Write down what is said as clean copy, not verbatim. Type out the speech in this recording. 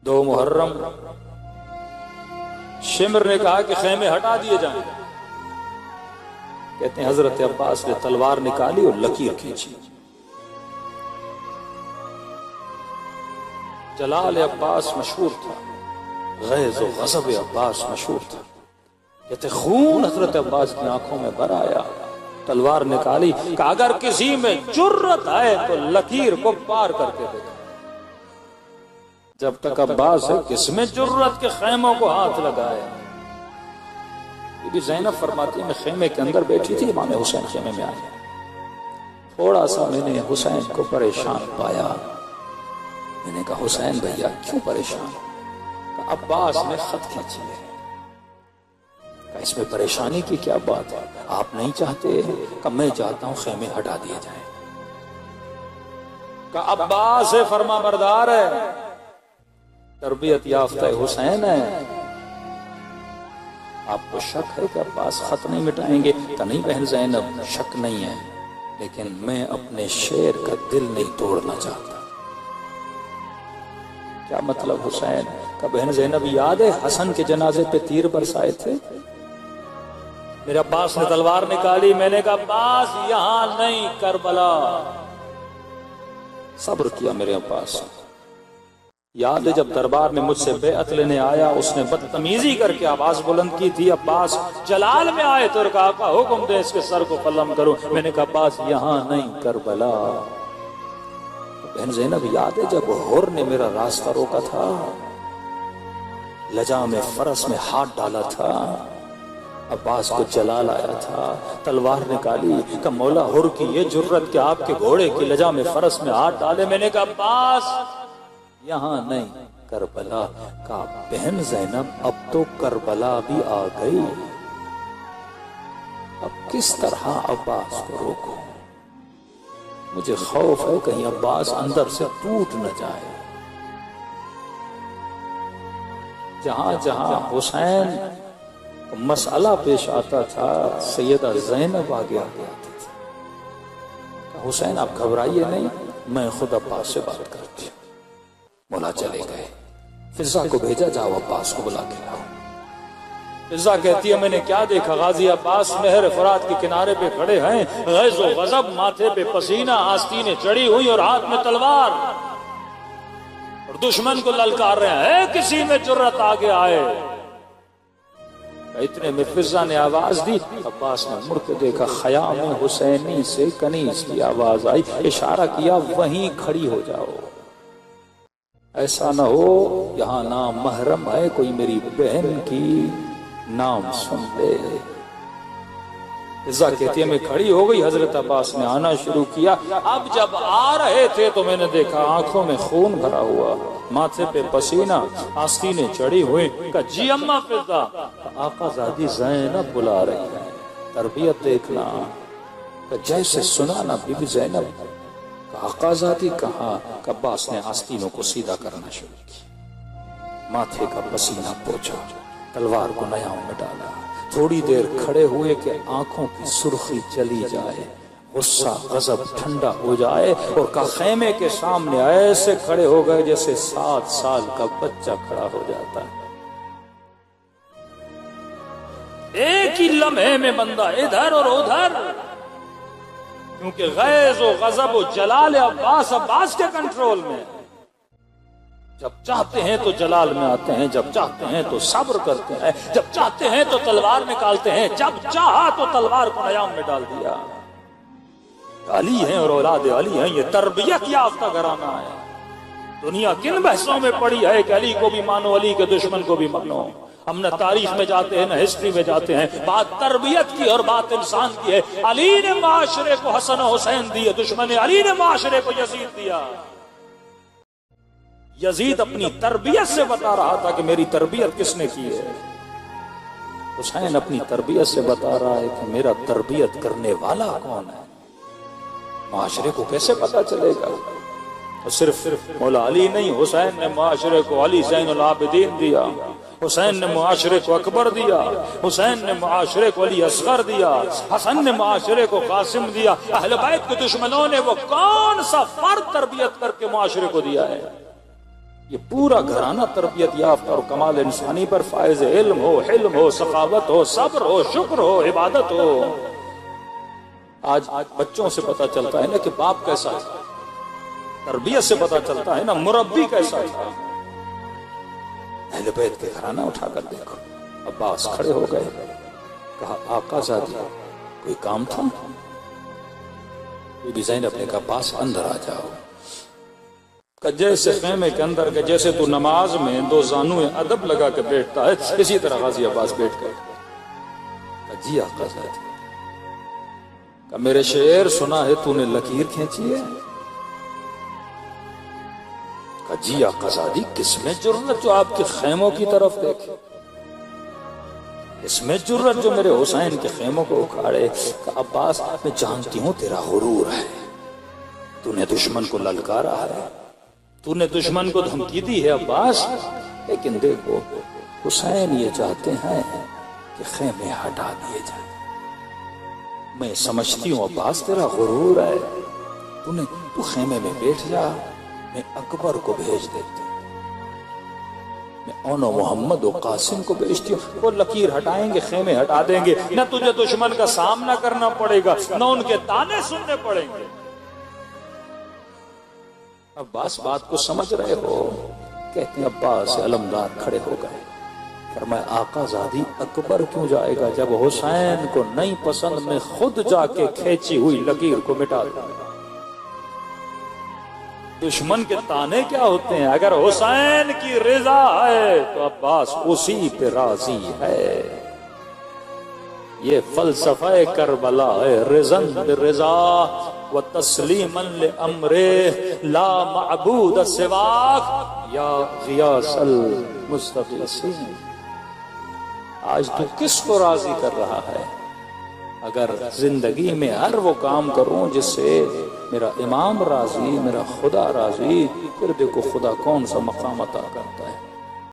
2 محرم شمر نے کہا کہ خیمے ہٹا دیے جائیں. کہتے ہیں حضرت عباس نے تلوار نکالی اور لکیر کھینچی. جلال عباس مشہور تھا، غیظ و غضب عباس مشہور تھا. کہتے خون حضرت عباس کی آنکھوں میں بھر آیا. تلوار نکالی کہ اگر کسی میں جرت آئے تو لکیر کو پار کر کے دیکھا. جب تک عباس ہے کس میں جرت کے خیموں کو ہاتھ لگایا. بی بی زینب فرماتی میں خیمے کے اندر بیٹھی تھی، امام حسین خیمے میں آئے. تھوڑا سا میں نے حسین کو پریشان پایا. میں نے کہا حسین بھیا کیوں پریشان؟ کہا عباس نے خط کھینچی ہے. کہا اس میں پریشانی کی کیا بات ہے؟ آپ نہیں چاہتے؟ کہ میں چاہتا ہوں خیمے ہٹا دیے جائیں. کہا عباس فرما بردار ہے، تربیت یافتہ حسین ہے، آپ کو شک ہے کہ عباس خط نہیں مٹائیں گے؟ کہ نہیں بہن زینب شک نہیں ہے، لیکن میں اپنے شیر کا دل نہیں توڑنا چاہتا. کیا مطلب حسین؟ کہ بہن زینب یاد ہے حسن کے جنازے پہ تیر برسائے تھے؟ میرے عباس نے تلوار نکالی. میں نے کہا عباس یہاں نہیں کربلا. صبر کیا میرے عباس. یاد ہے جب دربار میں مجھ سے بیعت لینے آیا اس نے بدتمیزی کر کے آواز بلند کی تھی. عباس جلال میں آئے تو کہا کا حکم دے اس کے سر کو قلم کرو. میں نے کہا عباس یہاں نہیں کربلا. بہن زینب یاد ہے جب حر نے میرا راستہ روکا تھا، لجا میں فرس میں ہاتھ ڈالا تھا، عباس کو جلال آیا تھا، تلوار نکالی کہ مولا حر کی یہ جرت کہ آپ کے گھوڑے کی لجا میں فرس میں ہاتھ ڈالے. میں نے کہا عباس یہاں نہیں کربلا. کہا بہن زینب اب تو کربلا بھی آ گئی، اب کس طرح عباس کو روکو؟ مجھے خوف ہے کہیں عباس اندر سے ٹوٹ نہ جائے. جہاں جہاں حسین مسئلہ پیش آتا تھا سیدہ زینب آگے آتی تھی. حسین آپ گھبرائیے نہیں، میں خود عباس سے بات کرتی ہوں. مولا چلے گئے. فضا کو بھیجا جاؤ عباس کو بلا کے لاؤ. فضا کہتی ہے میں نے کیا دیکھا؟ غازی عباس نہر فرات کے کنارے پہ کھڑے ہیں، غیظ و غضب، ماتھے پہ پسینہ، آستینیں چڑھی ہوئی اور ہاتھ میں تلوار، اور دشمن کو للکار رہے ہیں کسی میں جرت آگے آئے. اتنے میں فضا نے آواز دی. عباس نے مڑ کے دیکھا، خیام حسینی سے کنیز کی آواز آئی. اشارہ کیا وہیں کھڑی ہو جاؤ، ایسا نہ ہو یہاں نام محرم ہے کوئی میری بہن کی نام سن لے. فضا کہتی ہے میں کھڑی ہو گئی. حضرت عباس نے آنا شروع کیا. اب جب آ رہے تھے تو میں نے دیکھا آنکھوں میں خون بھرا ہوا، ماتھے پہ پسینہ، آستینیں چڑھی ہوئی. کہ جی اماں فضا، آقا زادی زینب بلا رہی ہے، تربیت دیکھنا. کہ جیسے سنا نا بی بی زینب. کہ آقا زادی کہاں؟ کہ عباس نے آستینوں کو سیدھا کرنا شروع کی، ماتھے کا پسینہ پوچھا، تلوار کو نیام میں ڈالا. تھوڑی دیر کھڑے ہوئے کہ آنکھوں کی سرخی چلی جائے، غصہ غضب ٹھنڈا ہو جائے، اور کا خیمے کے سامنے ایسے کھڑے ہو گئے جیسے 7 سال کا بچہ کھڑا ہو جاتا ہے. ایک ہی لمحے میں بندہ ادھر اور ادھر، کیونکہ غیظ و غضب و جلال عباس کے کنٹرول میں. جب چاہتے ہیں تو جلال میں آتے ہیں، جب چاہتے ہیں تو صبر کرتے ہیں، جب چاہتے ہیں تو تلوار نکالتے ہیں، جب چاہا تو تلوار کو نیام میں ڈال دیا. علی ہیں اور اولاد علی ہیں، یہ تربیت یافتہ گھرانہ ہے. دنیا کن بحثوں میں پڑی ہے کہ علی کو بھی مانو، علی کے دشمن کو بھی مانو. ہم نہ تاریخ میں جاتے ہیں نہ ہسٹری میں جاتے ہیں. بات تربیت کی اور بات انسان کی ہے. علی نے معاشرے کو حسن و حسین دیے، دشمن علی نے معاشرے کو یزید دیا. یزید اپنی تربیت سے بتا رہا تھا کہ میری تربیت کس نے کی ہے. حسین اپنی تربیت سے بتا رہا ہے کہ میرا تربیت کرنے والا کون ہے. معاشرے کو کیسے پتا چلے گا؟ صرف مولا علی نہیں، حسین نے معاشرے کو علی زین العابدین دیا، حسین نے معاشرے کو اکبر دیا، حسین نے معاشرے کو علی اصغر دیا، حسن نے معاشرے کو قاسم دیا. اہل بیت کے دشمنوں نے وہ کون سا فرد تربیت کر کے معاشرے کو دیا ہے؟ یہ پورا گھرانہ تربیت یافتہ اور کمال انسانی پر فائز علم ہو، حلم ہو، سخاوت ہو، صبر ہو، شکر ہو، عبادت ہو۔ آج بچوں سے پتا چلتا ہے نا کہ باپ کیسا تھا، تربیت سے پتا چلتا ہے نا مربی کیسا تھا۔ اہل بیت کے گھرانہ اٹھا کر دیکھو۔ عباس کھڑے ہو گئے، کہا آقا زادی کوئی کام تھا؟ بی بی زینب نے کہا پاس اندر آ جاؤ۔ کہ جیسے خیمے کے اندر کہ جیسے تو نماز میں دو زانویں ادب لگا کے بیٹھتا ہے، اسی طرح غازی عباس بیٹھ کر کہ جی آقا زادی، کہ میرے شعر سنا ہے تو نے لکیر کھینچی ہے؟ کہ جی آقا زادی، کس میں جرأت جو آپ کے خیموں کی طرف دیکھے، اس میں جرأت جو میرے حسین کے خیموں کو اکھاڑے؟ کہ عباس میں جانتی ہوں تیرا غرور ہے، تو نے دشمن کو للکارا ہے، تو نے دشمن کو دھمکی دی ہے عباس، لیکن دیکھو حسین یہ چاہتے ہیں کہ خیمے ہٹا دیے جائیں۔ میں سمجھتی ہوں عباس تیرا غرور ہے، تو خیمے میں بیٹھ جا، میں اکبر کو بھیج دیتی ہوں، میں اون و محمد و قاسم کو بھیجتی ہوں، وہ لکیر ہٹائیں گے، خیمے ہٹا دیں گے، نہ تجھے دشمن کا سامنا کرنا پڑے گا، نہ ان کے تانے سننے پڑیں گے۔ عباس بات کو سمجھ رہے ہو؟ کہتے ہیں عباس علمدار کھڑے ہو گئے، فرمایا آقا زادی اکبر کیوں جائے گا جب حسین کو نہیں پسند، میں خود جا کے کھینچی ہوئی لکیر کو مٹا دوں۔ دشمن کے تانے کیا ہوتے ہیں؟ اگر حسین کی رضا ہے تو عباس اسی پہ راضی ہے۔ یہ فلسفہ کربلا ہے، رضا برضا و تسلیما لامرہ لا معبود سواک یا غیاث المستغیثین۔ آج تو کس کو راضی کر رہا ہے؟ اگر زندگی میں ہر وہ کام کروں جس سے میرا امام راضی، میرا خدا راضی، پھر دیکھو خدا کون سا مقام عطا کرتا ہے۔